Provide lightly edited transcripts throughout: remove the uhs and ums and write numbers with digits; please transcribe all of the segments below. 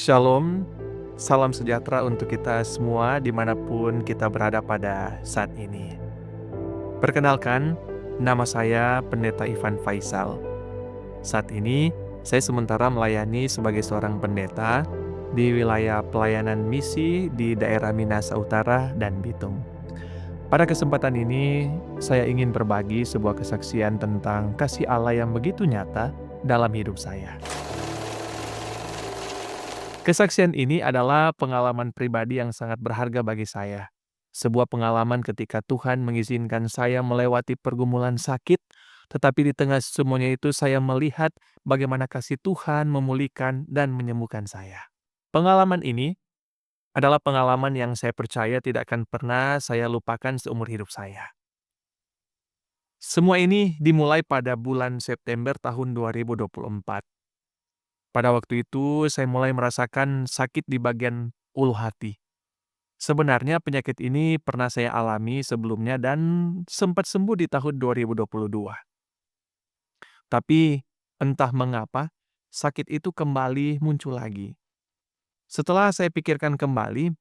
Shalom, salam sejahtera untuk kita semua dimanapun kita berada pada saat ini. Perkenalkan, nama saya Pendeta Ivan Faisal. Saat ini, saya sementara melayani sebagai seorang pendeta di wilayah pelayanan misi di daerah Minahasa Utara dan Bitung. Pada kesempatan ini, saya ingin berbagi sebuah kesaksian tentang kasih Allah yang begitu nyata dalam hidup saya. Kesaksian ini adalah pengalaman pribadi yang sangat berharga bagi saya. Sebuah pengalaman ketika Tuhan mengizinkan saya melewati pergumulan sakit, tetapi di tengah semuanya itu saya melihat bagaimana kasih Tuhan memulihkan dan menyembuhkan saya. Pengalaman ini adalah pengalaman yang saya percaya tidak akan pernah saya lupakan seumur hidup saya. Semua ini dimulai pada bulan September tahun 2024. Pada waktu itu, saya mulai merasakan sakit di bagian ulu hati. Sebenarnya penyakit ini pernah saya alami sebelumnya dan sempat sembuh di tahun 2022. Tapi entah mengapa, sakit itu kembali muncul lagi. Setelah saya pikirkan kembali,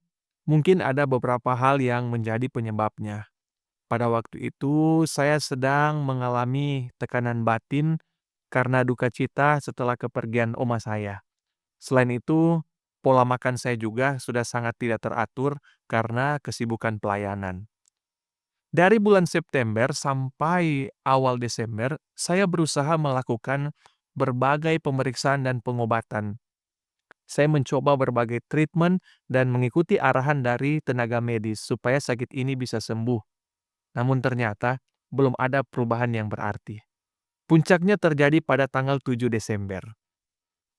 mungkin ada beberapa hal yang menjadi penyebabnya. Pada waktu itu, saya sedang mengalami tekanan batin karena duka cita setelah kepergian oma saya. Selain itu, pola makan saya juga sudah sangat tidak teratur karena kesibukan pelayanan. Dari bulan September sampai awal Desember, saya berusaha melakukan berbagai pemeriksaan dan pengobatan. Saya mencoba berbagai treatment dan mengikuti arahan dari tenaga medis supaya sakit ini bisa sembuh. Namun ternyata belum ada perubahan yang berarti. Puncaknya terjadi pada tanggal 7 Desember.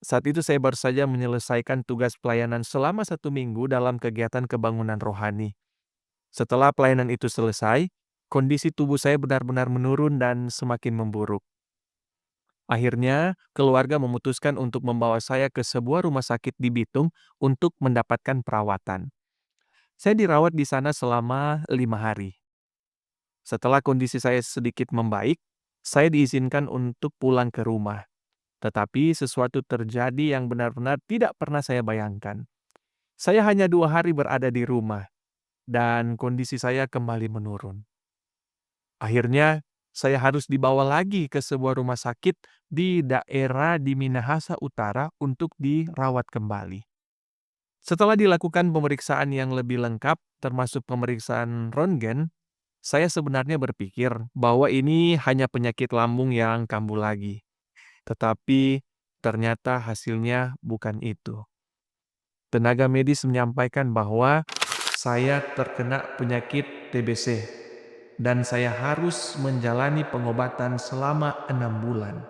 Saat itu saya baru saja menyelesaikan tugas pelayanan selama 1 minggu dalam kegiatan kebangunan rohani. Setelah pelayanan itu selesai, kondisi tubuh saya benar-benar menurun dan semakin memburuk. Akhirnya, keluarga memutuskan untuk membawa saya ke sebuah rumah sakit di Bitung untuk mendapatkan perawatan. Saya dirawat di sana selama 5 hari. Setelah kondisi saya sedikit membaik, saya diizinkan untuk pulang ke rumah. Tetapi sesuatu terjadi yang benar-benar tidak pernah saya bayangkan. Saya hanya 2 hari berada di rumah, dan kondisi saya kembali menurun. Akhirnya, saya harus dibawa lagi ke sebuah rumah sakit di daerah di Minahasa Utara untuk dirawat kembali. Setelah dilakukan pemeriksaan yang lebih lengkap, termasuk pemeriksaan röntgen, saya sebenarnya berpikir bahwa ini hanya penyakit lambung yang kambuh lagi. Tetapi ternyata hasilnya bukan itu. Tenaga medis menyampaikan bahwa saya terkena penyakit TBC dan saya harus menjalani pengobatan selama 6 bulan.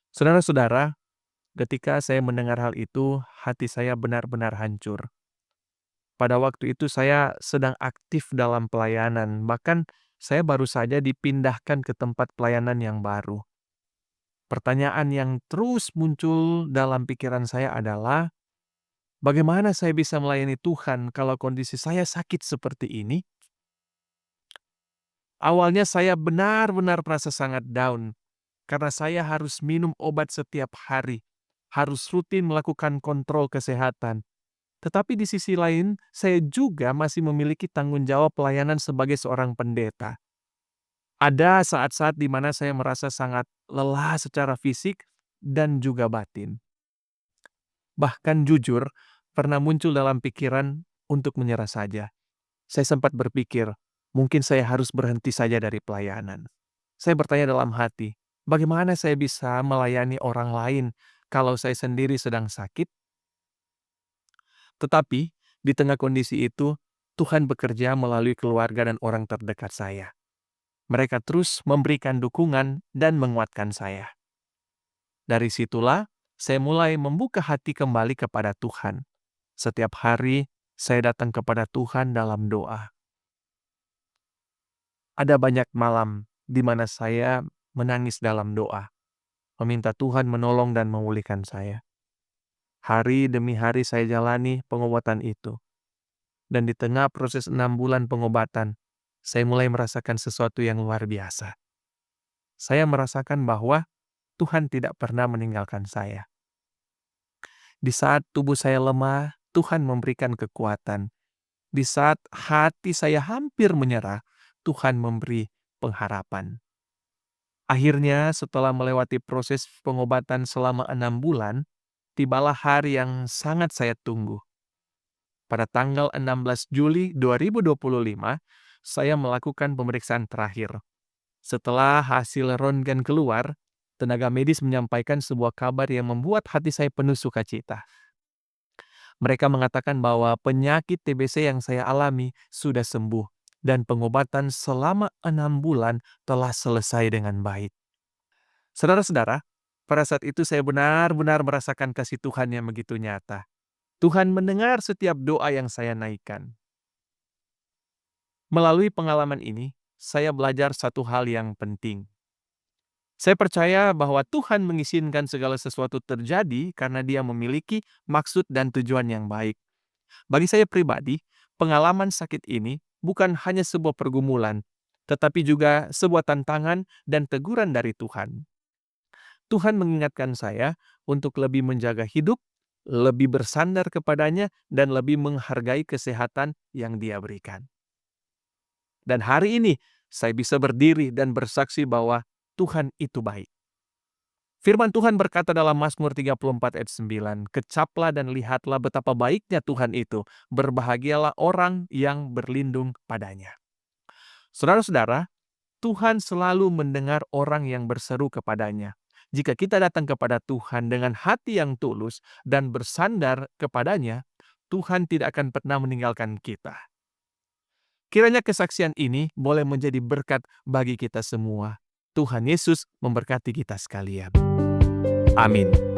Saudara-saudara, ketika saya mendengar hal itu, hati saya benar-benar hancur. Pada waktu itu saya sedang aktif dalam pelayanan, bahkan saya baru saja dipindahkan ke tempat pelayanan yang baru. Pertanyaan yang terus muncul dalam pikiran saya adalah, bagaimana saya bisa melayani Tuhan kalau kondisi saya sakit seperti ini? Awalnya saya benar-benar merasa sangat down, karena saya harus minum obat setiap hari, harus rutin melakukan kontrol kesehatan. Tetapi di sisi lain, saya juga masih memiliki tanggung jawab pelayanan sebagai seorang pendeta. Ada saat-saat di mana saya merasa sangat lelah secara fisik dan juga batin. Bahkan jujur, pernah muncul dalam pikiran untuk menyerah saja. Saya sempat berpikir, mungkin saya harus berhenti saja dari pelayanan. Saya bertanya dalam hati, bagaimana saya bisa melayani orang lain kalau saya sendiri sedang sakit? Tetapi, di tengah kondisi itu, Tuhan bekerja melalui keluarga dan orang terdekat saya. Mereka terus memberikan dukungan dan menguatkan saya. Dari situlah, saya mulai membuka hati kembali kepada Tuhan. Setiap hari, saya datang kepada Tuhan dalam doa. Ada banyak malam di mana saya menangis dalam doa, meminta Tuhan menolong dan memulihkan saya. Hari demi hari saya jalani pengobatan itu. Dan di tengah proses 6 bulan pengobatan, saya mulai merasakan sesuatu yang luar biasa. Saya merasakan bahwa Tuhan tidak pernah meninggalkan saya. Di saat tubuh saya lemah, Tuhan memberikan kekuatan. Di saat hati saya hampir menyerah, Tuhan memberi pengharapan. Akhirnya, setelah melewati proses pengobatan selama 6 bulan, tibalah hari yang sangat saya tunggu. Pada tanggal 16 Juli 2025, saya melakukan pemeriksaan terakhir. Setelah hasil röntgen keluar, tenaga medis menyampaikan sebuah kabar yang membuat hati saya penuh sukacita. Mereka mengatakan bahwa penyakit TBC yang saya alami sudah sembuh dan pengobatan selama 6 bulan telah selesai dengan baik. Saudara-saudara, pada saat itu saya benar-benar merasakan kasih Tuhan yang begitu nyata. Tuhan mendengar setiap doa yang saya naikkan. Melalui pengalaman ini, saya belajar satu hal yang penting. Saya percaya bahwa Tuhan mengizinkan segala sesuatu terjadi karena Dia memiliki maksud dan tujuan yang baik. Bagi saya pribadi, pengalaman sakit ini bukan hanya sebuah pergumulan, tetapi juga sebuah tantangan dan teguran dari Tuhan. Tuhan mengingatkan saya untuk lebih menjaga hidup, lebih bersandar kepadanya, dan lebih menghargai kesehatan yang Dia berikan. Dan hari ini, saya bisa berdiri dan bersaksi bahwa Tuhan itu baik. Firman Tuhan berkata dalam Mazmur 34 ayat 9, "Kecaplah dan lihatlah betapa baiknya Tuhan itu, berbahagialah orang yang berlindung padanya." Saudara-saudara, Tuhan selalu mendengar orang yang berseru kepadanya. Jika kita datang kepada Tuhan dengan hati yang tulus dan bersandar kepadanya, Tuhan tidak akan pernah meninggalkan kita. Kiranya kesaksian ini boleh menjadi berkat bagi kita semua. Tuhan Yesus memberkati kita sekalian. Amin.